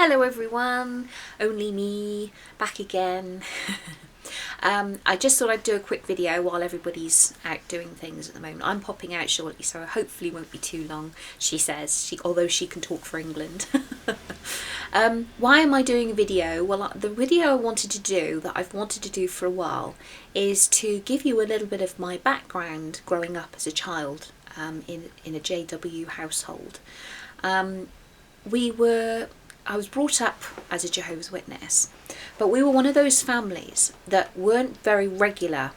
Hello everyone, only me, back again. I just thought I'd do a quick video while everybody's out doing things at the moment. I'm popping out shortly, so hopefully it won't be too long, she says, although she can talk for England. Why am I doing a video? Well, the video I wanted to do, that I've wanted to do for a while, is to give you a little bit of my background growing up as a child in a JW household. I was brought up as a Jehovah's Witness, but we were one of those families that weren't very regular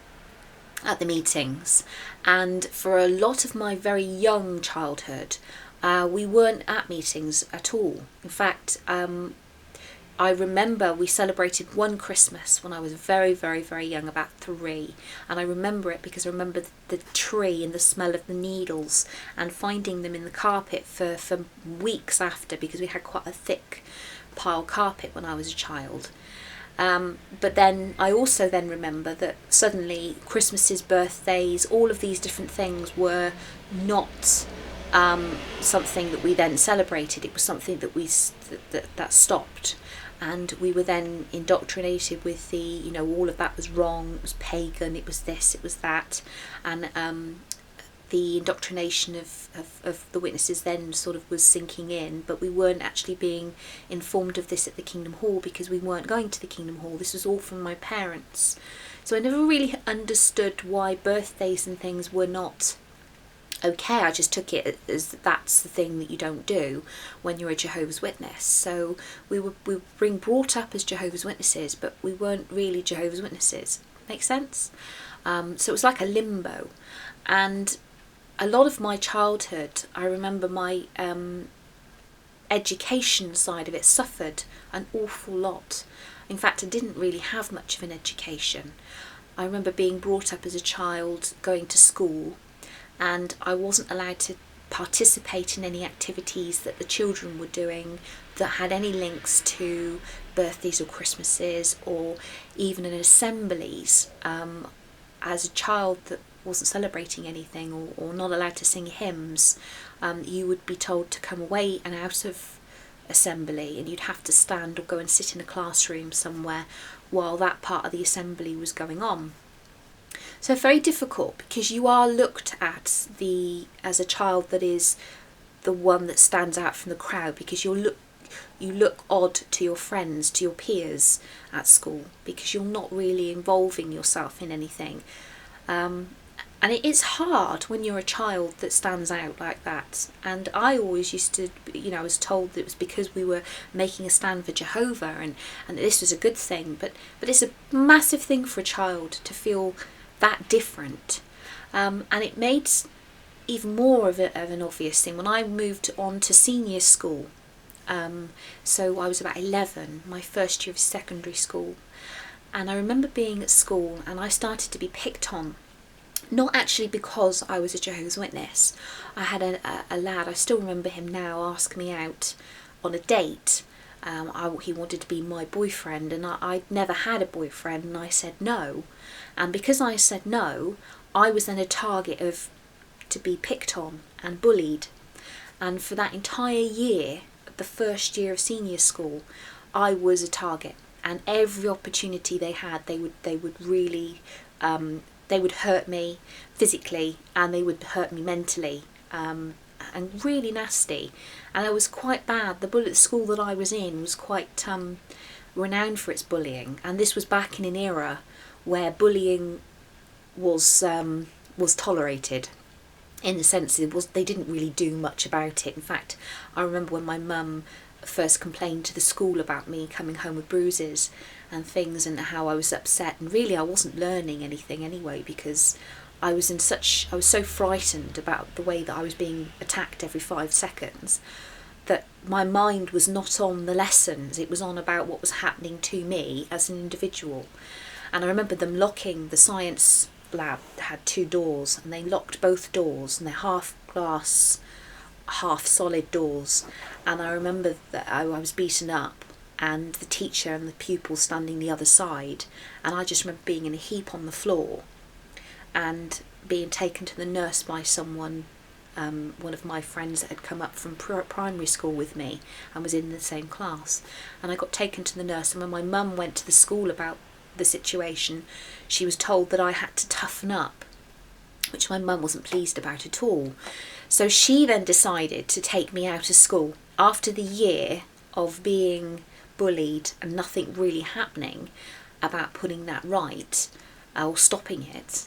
at the meetings, and for a lot of my very young childhood we weren't at meetings at all. In fact, I remember we celebrated one Christmas when I was very, very, very young, about 3, and I remember it because I remember the tree and the smell of the needles and finding them in the carpet for weeks after, because we had quite a thick pile carpet when I was a child. But then I also then remember that suddenly Christmases, birthdays, all of these different things were not something that we then celebrated. It was something that that stopped. And we were then indoctrinated with all of that was wrong, it was pagan, it was this, it was that, and the indoctrination of the witnesses then sort of was sinking in, but we weren't actually being informed of this at the Kingdom Hall because we weren't going to the Kingdom Hall. This was all from my parents. So I never really understood why birthdays and things were not okay. I just took it as that's the thing that you don't do when you're a Jehovah's Witness. So we were being brought up as Jehovah's Witnesses, but we weren't really Jehovah's Witnesses. Make sense? So it was like a limbo. And a lot of my childhood, I remember my education side of it suffered an awful lot. In fact, I didn't really have much of an education. I remember being brought up as a child, going to school, and I wasn't allowed to participate in any activities that the children were doing that had any links to birthdays or Christmases, or even in assemblies. As a child that wasn't celebrating anything, or not allowed to sing hymns, you would be told to come away and out of assembly, and you'd have to stand or go and sit in a classroom somewhere while that part of the assembly was going on. So very difficult, because you are looked at as a child that is the one that stands out from the crowd, because you look odd to your friends, to your peers at school, because you're not really involving yourself in anything. And it is hard when you're a child that stands out like that. And I always used to, I was told that it was because we were making a stand for Jehovah, and this was a good thing. But it's a massive thing for a child to feel that different. And it made even more of an obvious thing when I moved on to senior school. So I was about 11, my first year of secondary school. And I remember being at school and I started to be picked on. Not actually because I was a Jehovah's Witness. I had a lad, I still remember him now, ask me out on a date. He wanted to be my boyfriend, and I'd never had a boyfriend, and I said no. And because I said no, I was then a target to be picked on and bullied. And for that entire year, the first year of senior school, I was a target. And every opportunity they had, they would really they would hurt me physically, and they would hurt me mentally, and really nasty. And I was quite bad. The school that I was in was quite renowned for its bullying, and this was back in an era where bullying was tolerated, in the sense they didn't really do much about it. In fact, I remember when my mum first complained to the school about me coming home with bruises and things, and how I was upset, and really I wasn't learning anything anyway, because I was so frightened about the way that I was being attacked every 5 seconds, that my mind was not on the lessons, it was on about what was happening to me as an individual. And I remember them locking the science lab, had 2 doors, and they locked both doors, and they're half glass, half solid doors. And I remember that I was beaten up, and the teacher and the pupil standing the other side, and I just remember being in a heap on the floor and being taken to the nurse by someone one of my friends that had come up from primary school with me and was in the same class. And I got taken to the nurse, and when my mum went to the school about the situation, she was told that I had to toughen up, which my mum wasn't pleased about at all. So she then decided to take me out of school. After the year of being bullied and nothing really happening about putting that right or stopping it,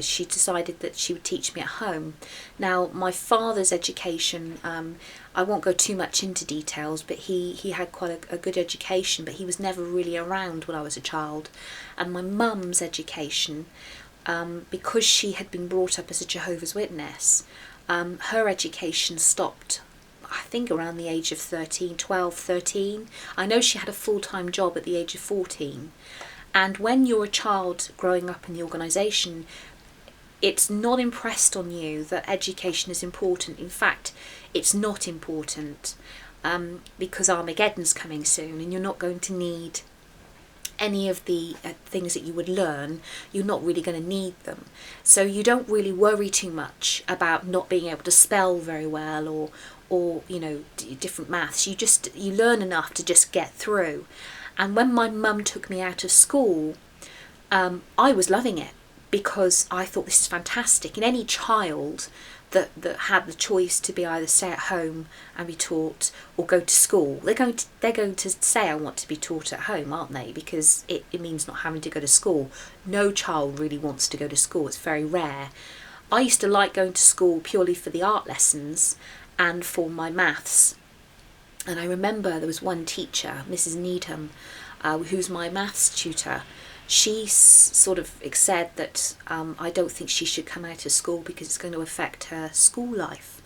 she decided that she would teach me at home. Now, my father's education, I won't go too much into details, but he had quite a good education, but he was never really around when I was a child. And my mum's education, because she had been brought up as a Jehovah's Witness, her education stopped, I think, around the age of 12, 13. I know she had a full-time job at the age of 14. And when you're a child growing up in the organisation, it's not impressed on you that education is important. In fact, it's not important, because Armageddon's coming soon and you're not going to need any of the things that you would learn. You're not really going to need them. So you don't really worry too much about not being able to spell very well or different maths. You learn enough to just get through. And when my mum took me out of school, I was loving it, because I thought, this is fantastic. And any child that had the choice to be either stay at home and be taught or go to school, they're going to say, I want to be taught at home, aren't they? Because it means not having to go to school. No child really wants to go to school. It's very rare. I used to like going to school purely for the art lessons and for my maths. And I remember there was one teacher, Mrs. Needham, who's my maths tutor. She sort of said that I don't think she should come out of school because it's going to affect her school life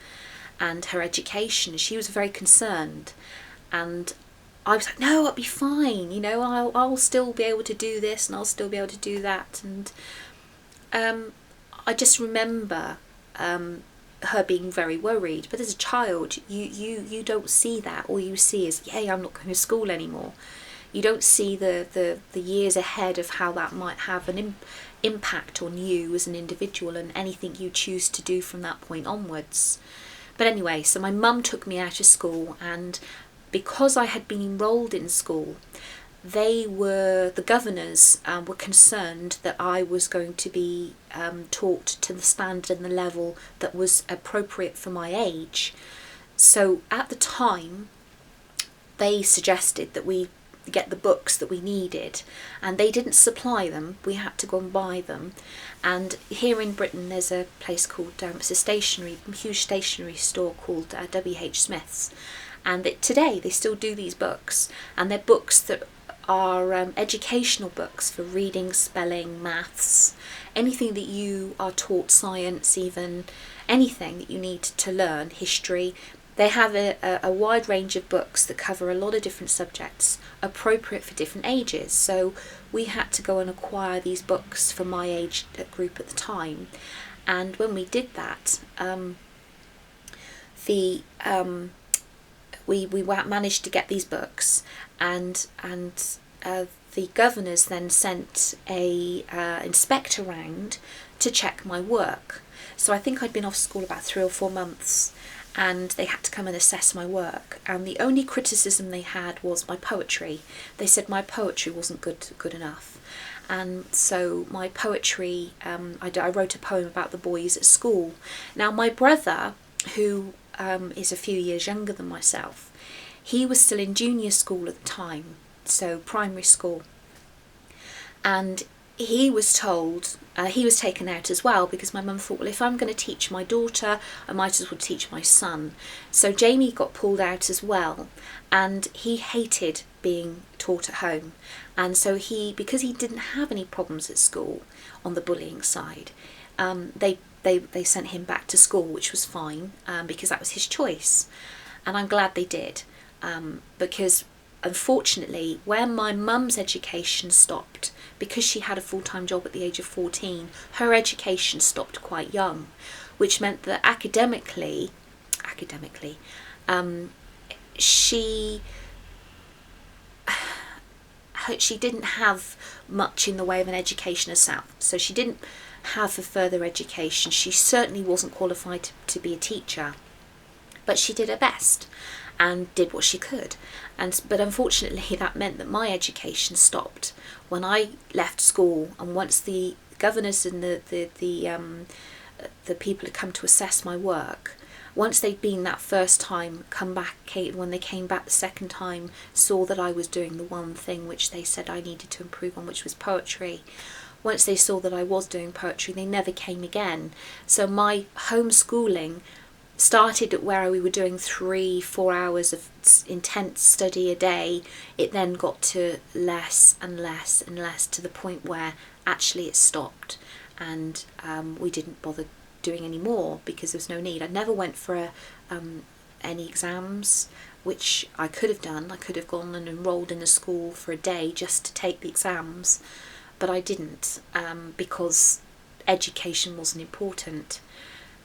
and her education. She was very concerned, and I was like, no, I'll be fine. I'll still be able to do this and I'll still be able to do that. And I just remember her being very worried. But as a child, you don't see that. All you see is, yay, I'm not going to school anymore. You don't see the years ahead of how that might have an impact on you as an individual and anything you choose to do from that point onwards. But anyway, so my mum took me out of school, and because I had been enrolled in school, the governors were concerned that I was going to be taught to the standard and the level that was appropriate for my age. So at the time, they suggested that we get the books that we needed, and they didn't supply them. We had to go and buy them. And here in Britain there's a place called it's a huge stationery store called W.H. Smith's, and today they still do these books, and they're books that are educational books for reading, spelling, maths, anything that you are taught, science, even anything that you need to learn, history. They have a wide range of books that cover a lot of different subjects, appropriate for different ages. So we had to go and acquire these books for my age group at the time. And when we did that, we managed to get these books, and the governors then sent a inspector round to check my work. So I think I'd been off school about 3 or 4 months, and they had to come and assess my work. And the only criticism they had was my poetry. They said my poetry wasn't good enough. And so my poetry, I wrote a poem about the boys at school. Now my brother, who is a few years younger than myself, he was still in junior school at the time, so primary school. And he was told, he was taken out as well, because my mum thought, well, if I'm going to teach my daughter, I might as well teach my son. So Jamie got pulled out as well, and he hated being taught at home. And so because he didn't have any problems at school on the bullying side, they sent him back to school, which was fine, because that was his choice. And I'm glad they did, because unfortunately, when my mum's education stopped, because she had a full-time job at the age of 14, her education stopped quite young, which meant that academically, she didn't have much in the way of an education herself. So she didn't have a further education. She certainly wasn't qualified to be a teacher, but she did her best and did what she could. But unfortunately that meant that my education stopped when I left school, and once the governors and the people had come to assess my work, once they'd been that first time, when they came back the second time, saw that I was doing the one thing which they said I needed to improve on, which was poetry. Once they saw that I was doing poetry, they never came again. So my homeschooling started at where we were doing 3-4 hours of intense study a day. It then got to less and less and less, to the point where actually it stopped, and we didn't bother doing any more because there was no need. I never went for any exams, which I could have done. I could have gone and enrolled in a school for a day just to take the exams, but I didn't, because education wasn't important.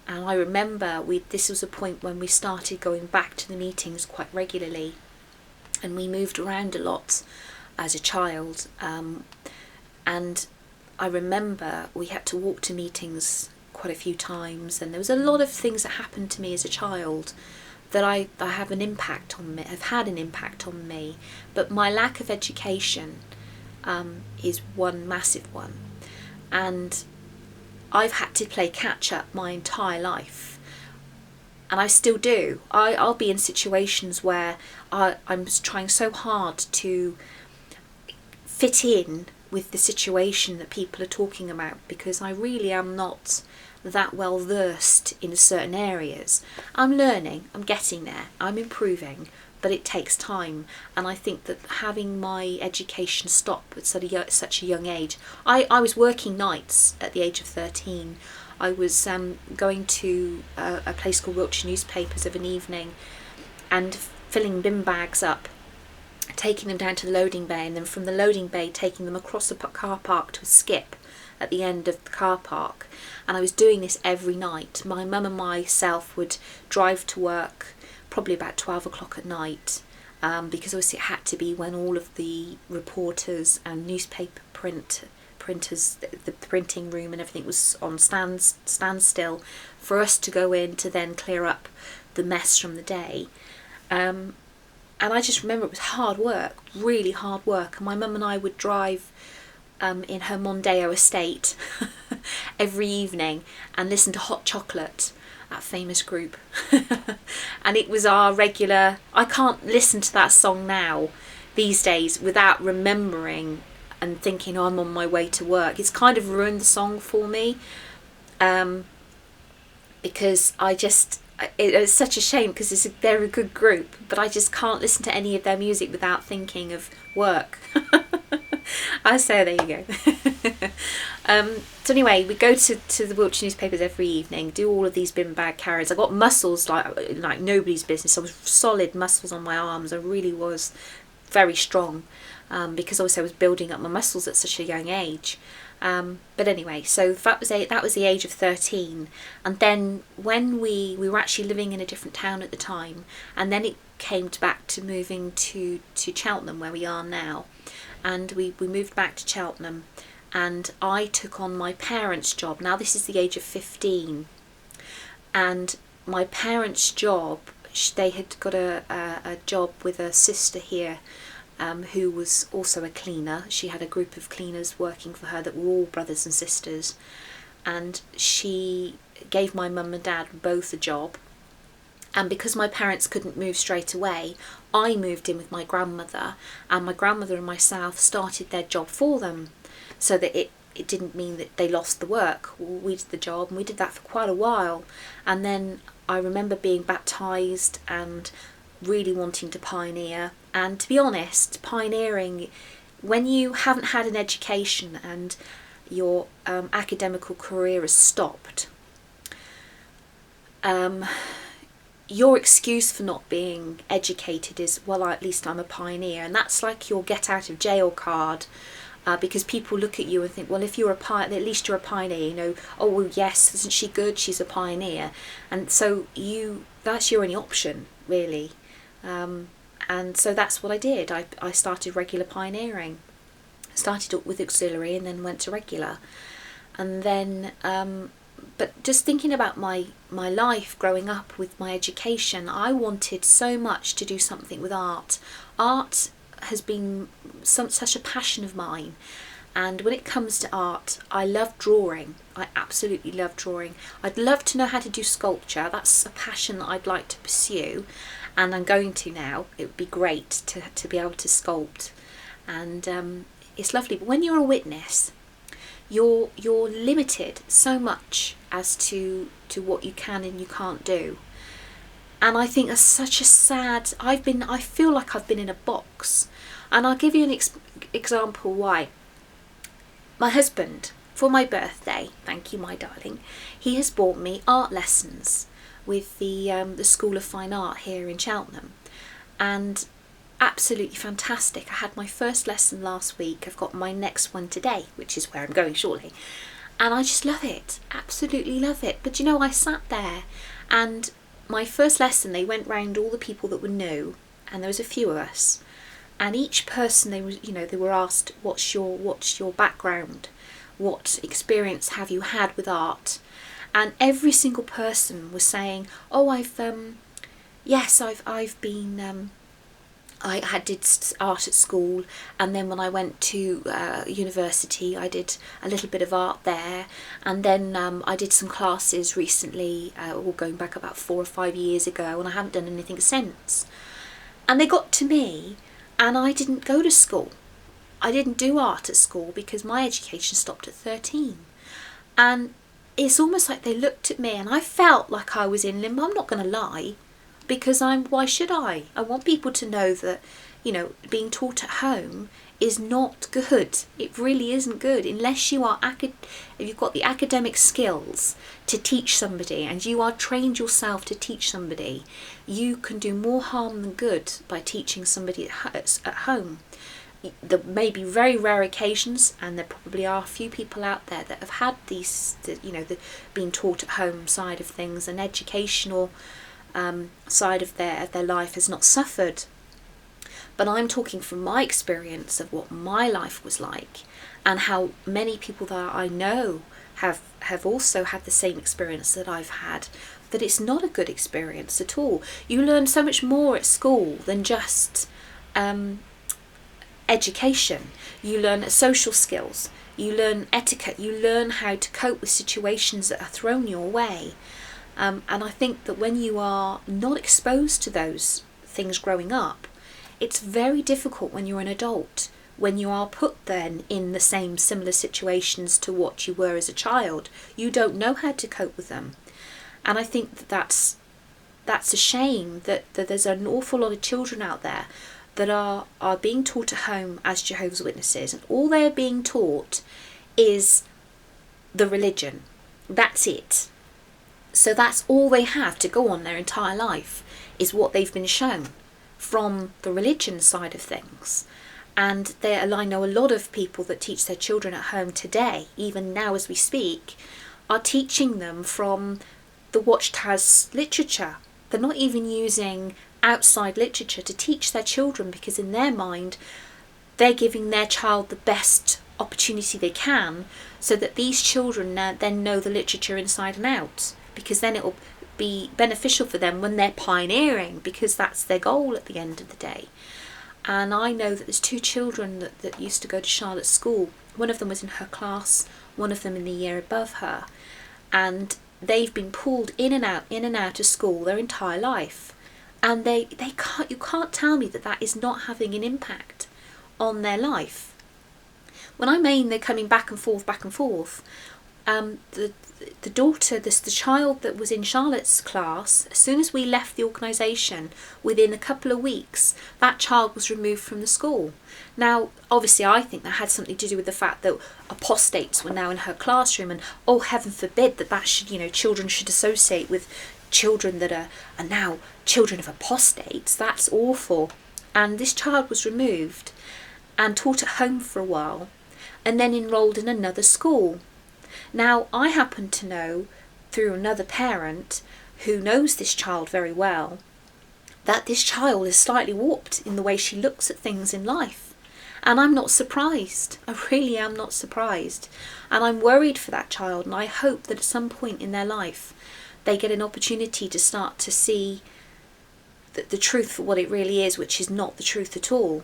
And I remember this was a point when we started going back to the meetings quite regularly, and we moved around a lot as a child, and I remember we had to walk to meetings quite a few times, and there was a lot of things that happened to me as a child that I have an impact on me, have had an impact on me. But my lack of education is one massive one, and I've had to play catch up my entire life, and I still do. I'll be in situations where I'm trying so hard to fit in with the situation that people are talking about, because I really am not that well versed in certain areas. I'm learning, I'm getting there, I'm improving, but it takes time. And I think that having my education stop at such a young age, I was working nights at the age of 13. I was going to a place called Wiltshire Newspapers of an evening and filling bin bags up, taking them down to the loading bay, and then from the loading bay taking them across the car park to a skip at the end of the car park. And I was doing this every night. My mum and myself would drive to work probably about 12 o'clock at night, because obviously it had to be when all of the reporters and newspaper printers, the printing room and everything was on standstill, for us to go in to then clear up the mess from the day. And I just remember it was hard work, really hard work. And my mum and I would drive in her Mondeo estate every evening and listen to Hot Chocolate, that famous group. And it was our regular. I can't listen to that song now these days without remembering and thinking, oh, I'm on my way to work. It's kind of ruined the song for me, because it's such a shame, because they're a good group, but I just can't listen to any of their music without thinking of work. I say, there you go. So anyway, we go to the Wiltshire Newspapers every evening, do all of these bin bag carries. I got muscles like nobody's business. I was solid muscles on my arms. I really was very strong, because obviously I was building up my muscles at such a young age. But anyway, so that was the age of 13. And then when we were actually living in a different town at the time, and then it came back to moving to Cheltenham, where we are now. And we moved back to Cheltenham, and I took on my parents' job. Now this is the age of 15, and my parents' job, they had got a job with a sister here, who was also a cleaner. She had a group of cleaners working for her that were all brothers and sisters, and she gave my mum and dad both a job. And because my parents couldn't move straight away, I moved in with my grandmother, and my grandmother and myself started their job for them, so that it didn't mean that they lost the work. We did the job, and we did that for quite a while. And then I remember being baptised and really wanting to pioneer. And to be honest, pioneering, when you haven't had an education and your academical career has stopped, your excuse for not being educated is, well, at least I'm a pioneer. And that's like your get out of jail card, because people look at you and think, well, if you're a pioneer, at least you're a pioneer, you know. Oh, well, yes, isn't she good? She's a pioneer. And so that's your only option, really. And so that's what I did. I started regular pioneering. Started with auxiliary and then went to regular. And then but just thinking about my life growing up with my education, I wanted so much to do something with art. Art has been such a passion of mine, and when it comes to art, I love drawing. I absolutely love drawing. I'd love to know how to do sculpture. That's a passion that I'd like to pursue, and I'm going to now. It would be great to be able to sculpt, and it's lovely. But when you're a witness, you're limited so much as to what you can and you can't do. And I think that's such a sad, I feel like I've been in a box. And I'll give you an example why. My husband, for my birthday, thank you my darling, he has bought me art lessons with the School of Fine Art here in Cheltenham, and absolutely fantastic. I had my first lesson last week. I've got my next one today, which is where I'm going shortly, and I just love it, absolutely love it. But you know, I sat there, and my first lesson, they went round all the people that were new, and there was a few of us, and each person they were asked, what's your background, what experience have you had with art? And every single person was saying, oh, I've been I did art at school, and then when I went to university I did a little bit of art there, and then I did some classes recently, all going back about 4 or 5 years ago, and I haven't done anything since. And they got to me, and I didn't go to school. I didn't do art at school because my education stopped at 13. And it's almost like they looked at me, and I felt like I was in limbo. I'm not going to lie, because why should I? I want people to know that, being taught at home is not good. It really isn't good unless you are if you've got the academic skills to teach somebody, and you are trained yourself to teach somebody. You can do more harm than good by teaching somebody at home. There may be very rare occasions, and there probably are a few people out there that have had these, the being taught at home side of things, and educational side of their life has not suffered. But I'm talking from my experience of what my life was like, and how many people that I know have also had the same experience that I've had, that it's not a good experience at all. You learn so much more at school than just education. You learn social skills, you learn etiquette, you learn how to cope with situations that are thrown your way. And I think that when you are not exposed to those things growing up, it's very difficult when you're an adult, when you are put then in the same similar situations to what you were as a child. You don't know how to cope with them. And I think that's a shame that there's an awful lot of children out there that are being taught at home as Jehovah's Witnesses, and all they're being taught is the religion. That's it. So that's all they have to go on their entire life, is what they've been shown from the religion side of things. And I know a lot of people that teach their children at home today, even now as we speak, are teaching them from the Watchtower's literature. They're not even using outside literature to teach their children, because in their mind they're giving their child the best opportunity they can, so that these children then know the literature inside and out, because then it will be beneficial for them when they're pioneering, because that's their goal at the end of the day. And I know that there's 2 children that used to go to Charlotte's school. One of them was in her class, one of them in the year above her, and they've been pulled in and out of school their entire life. And you can't tell me that is not having an impact on their life. When I mean they're coming back and forth, the daughter, the child that was in Charlotte's class, as soon as we left the organisation, within a couple of weeks, that child was removed from the school. Now, obviously, I think that had something to do with the fact that apostates were now in her classroom, and oh, heaven forbid that should, children should associate with children that are now children of apostates. That's awful. And this child was removed and taught at home for a while, and then enrolled in another school. Now, I happen to know through another parent who knows this child very well that this child is slightly warped in the way she looks at things in life. And I'm not surprised. I really am not surprised. And I'm worried for that child, and I hope that at some point in their life they get an opportunity to start to see the truth for what it really is, which is not the truth at all.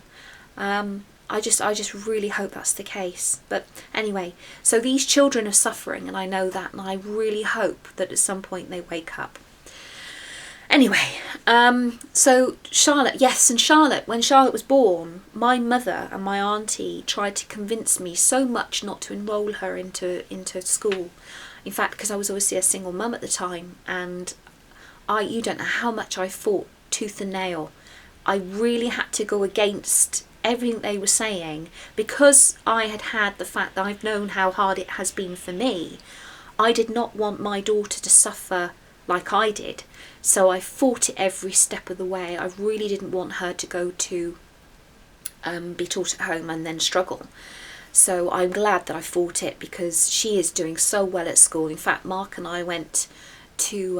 I just really hope that's the case. But anyway, so these children are suffering, and I know that, and I really hope that at some point they wake up. Anyway, so Charlotte, yes, and Charlotte, when Charlotte was born, my mother and my auntie tried to convince me so much not to enrol her into school. In fact, because I was obviously a single mum at the time, and you don't know how much I fought tooth and nail. I really had to go against everything they were saying, because I had the fact that I've known how hard it has been for me. I did not want my daughter to suffer like I did, so I fought it every step of the way. I really didn't want her to go to be taught at home and then struggle. So I'm glad that I fought it, because she is doing so well at school. In fact, Mark and I went to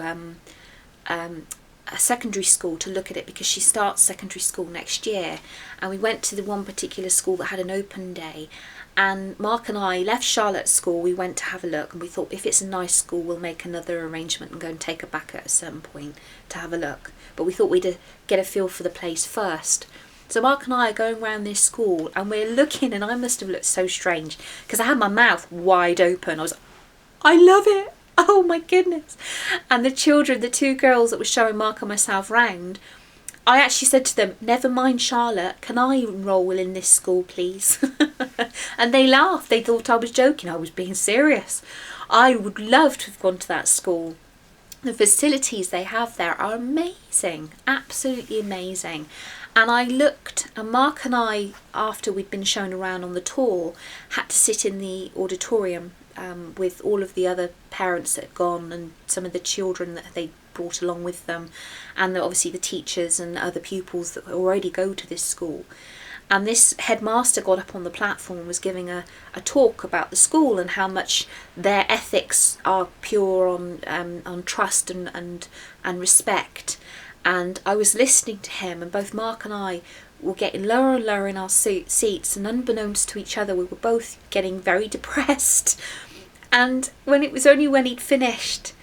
a secondary school to look at it, because she starts secondary school next year, and we went to the one particular school that had an open day, and Mark and I left Charlotte's school. We went to have a look, and we thought, if it's a nice school, we'll make another arrangement and go and take her back at a certain point to have a look. But we thought we'd get a feel for the place first. So Mark and I are going around this school, and we're looking, and I must have looked so strange, because I had my mouth wide open. I was, I love it. Oh my goodness. And the children, the two girls that were showing Mark and myself round, I actually said to them, never mind Charlotte, can I enrol in this school please? And they laughed. They thought I was joking. I was being serious. I would love to have gone to that school. The facilities they have there are amazing, absolutely amazing. And I looked, and Mark and I, after we'd been shown around on the tour, had to sit in the auditorium with all of the other parents that had gone, and some of the children that they brought along with them, and obviously the teachers and other pupils that already go to this school. And this headmaster got up on the platform and was giving a talk about the school and how much their ethics are pure on trust and respect. And I was listening to him, and both Mark and I were getting lower and lower in our seats, and unbeknownst to each other, we were both getting very depressed. And when he'd finished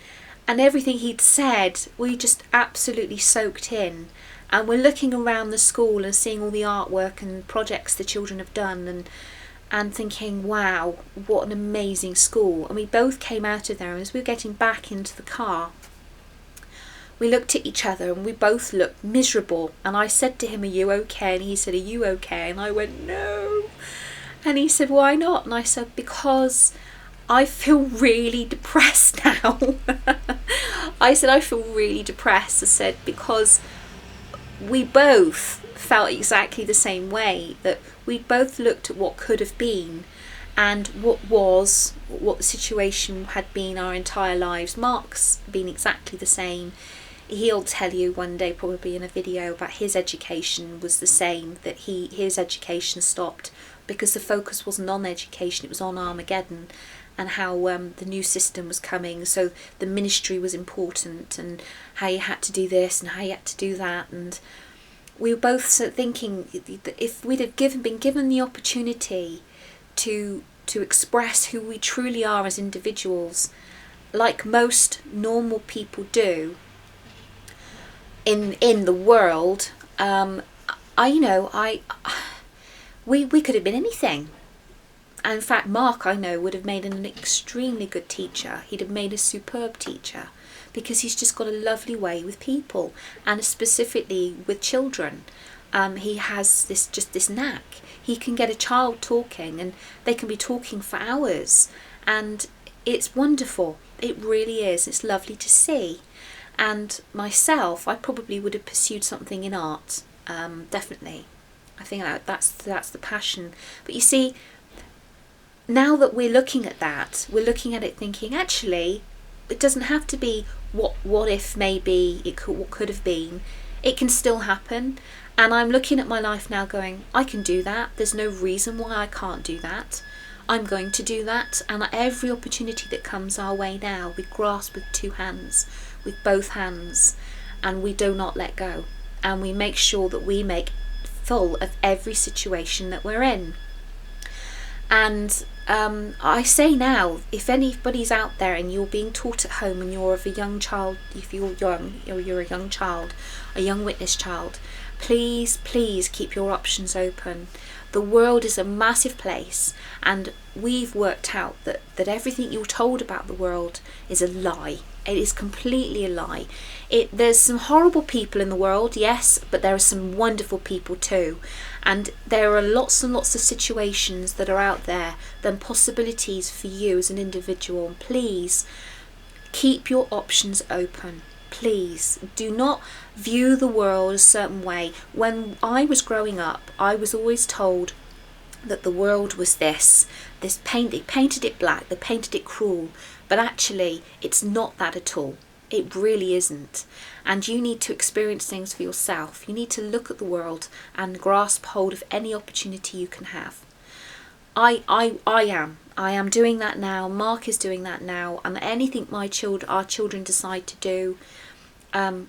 and everything he'd said, we just absolutely soaked in. And we're looking around the school and seeing all the artwork and projects the children have done, and thinking, wow, what an amazing school. And we both came out of there, and as we were getting back into the car, we looked at each other, and we both looked miserable. And I said to him, are you okay? And he said, are you okay? And I went, no. And he said, why not? And I said, because I feel really depressed now. I said, I feel really depressed. I said, because we both felt exactly the same way, that we both looked at what could have been and what the situation had been our entire lives. Mark's been exactly the same. He'll tell you one day, probably in a video, about his education was the same, that his education stopped because the focus wasn't on education, it was on Armageddon, and how the new system was coming, so the ministry was important, and how you had to do this and how you had to do that. And we were both thinking that if we'd have been given the opportunity to express who we truly are as individuals, like most normal people do in the world, we could have been anything. And in fact, Mark, I know, would have made an extremely good teacher. He'd have made a superb teacher, because he's just got a lovely way with people, and specifically with children. He has this knack. He can get a child talking, and they can be talking for hours, and it's wonderful. It really is. It's lovely to see. And myself, I probably would have pursued something in art, definitely. I think that's the passion. But you see, now that we're looking at that, we're looking at it thinking, actually, it doesn't have to be what if maybe what could have been. It can still happen. And I'm looking at my life now going, I can do that. There's no reason why I can't do that. I'm going to do that. And every opportunity that comes our way now, we grasp with two hands, with both hands, and we do not let go. And we make sure that we make full of every situation that we're in. And I say now, if anybody's out there and you're being taught at home and you're of a young child, if you're young or you're a young child, a young witness child, please keep your options open. The world is a massive place, and we've worked out that everything you're told about the world is a lie. It is completely a lie. There's some horrible people in the world, yes, but there are some wonderful people too. And there are lots and lots of situations that are out there, then possibilities for you as an individual. Please keep your options open. Please do not view the world a certain way. When I was growing up, I was always told that the world was they painted it black, they painted it cruel, but actually it's not that at all. It really isn't. And you need to experience things for yourself. You need to look at the world and grasp hold of any opportunity you can have. I am doing that now. Mark is doing that now. And anything our children decide to do,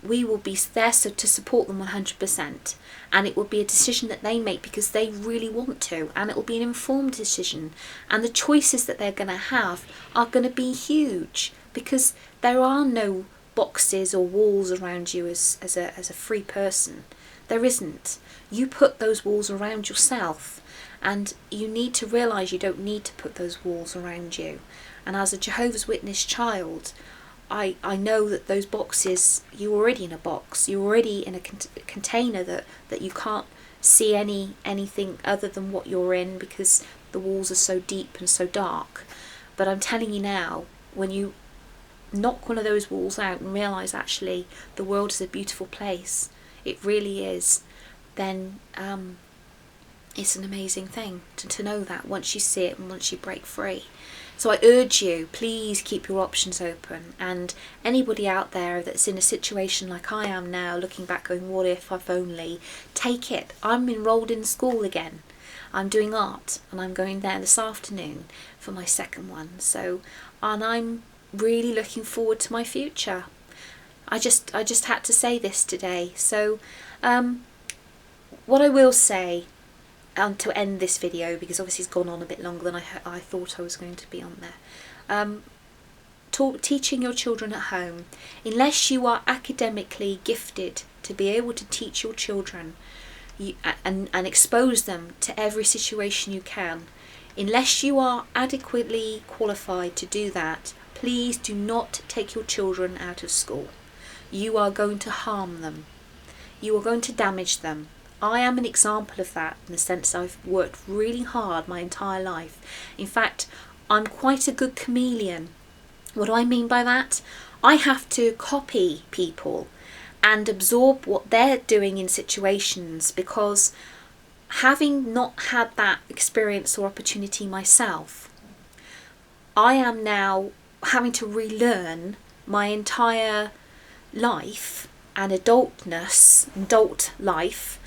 we will be there to support them 100%. And it will be a decision that they make because they really want to. And it will be an informed decision. And the choices that they're going to have are going to be huge, because there are no boxes or walls around you as a free person. There isn't. You put those walls around yourself. And you need to realise you don't need to put those walls around you. And as a Jehovah's Witness child, I know that those boxes, you're already in a box. You're already in a container that you can't see anything other than what you're in, because the walls are so deep and so dark. But I'm telling you now, when you knock one of those walls out and realise actually the world is a beautiful place, it really is, then it's an amazing thing to know that once you see it and once you break free. So I urge you, please keep your options open. And anybody out there that's in a situation like I am now, looking back going, what if I've only, take it. I'm enrolled in school again. I'm doing art and I'm going there this afternoon for my second one. And I'm really looking forward to my future. I just had to say this today. So what I will say, to end this video, because obviously it's gone on a bit longer than I thought I was going to be on there. Teaching your children at home, unless you are academically gifted to be able to teach your children and expose them to every situation you can, unless you are adequately qualified to do that, please do not take your children out of school. You are going to harm them. You are going to damage them. I am an example of that, in the sense I've worked really hard my entire life. In fact, I'm quite a good chameleon. What do I mean by that? I have to copy people and absorb what they're doing in situations, because having not had that experience or opportunity myself, I am now having to relearn my entire life and adult life,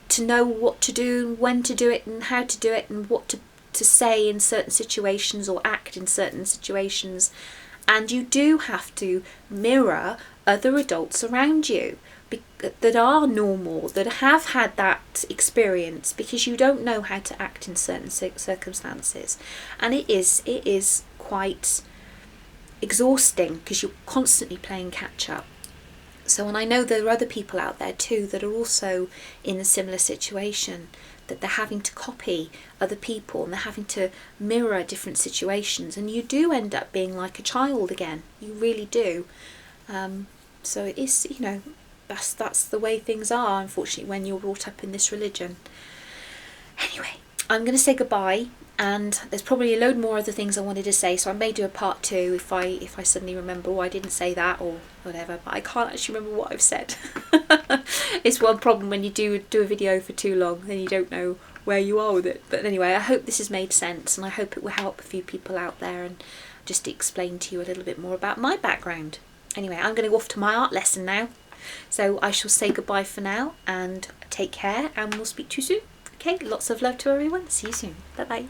to know what to do, when to do it, and how to do it, and what to say in certain situations or act in certain situations. And you do have to mirror other adults around you that are normal, that have had that experience, because you don't know how to act in certain circumstances. And it is quite exhausting, because you're constantly playing catch up. So, and I know there are other people out there too that are also in a similar situation, that they're having to copy other people and they're having to mirror different situations, and you do end up being like a child again. You really do. So it is, that's the way things are, unfortunately, when you're brought up in this religion. Anyway, I'm going to say goodbye. And there's probably a load more other things I wanted to say, so I may do a part 2 if I suddenly remember, I didn't say that or whatever, but I can't actually remember what I've said. It's one problem when you do a video for too long, then you don't know where you are with it. But anyway, I hope this has made sense, and I hope it will help a few people out there and just explain to you a little bit more about my background. Anyway, I'm going to go off to my art lesson now, so I shall say goodbye for now, and take care, and we'll speak to you soon. Okay, lots of love to everyone. See you soon. Bye bye.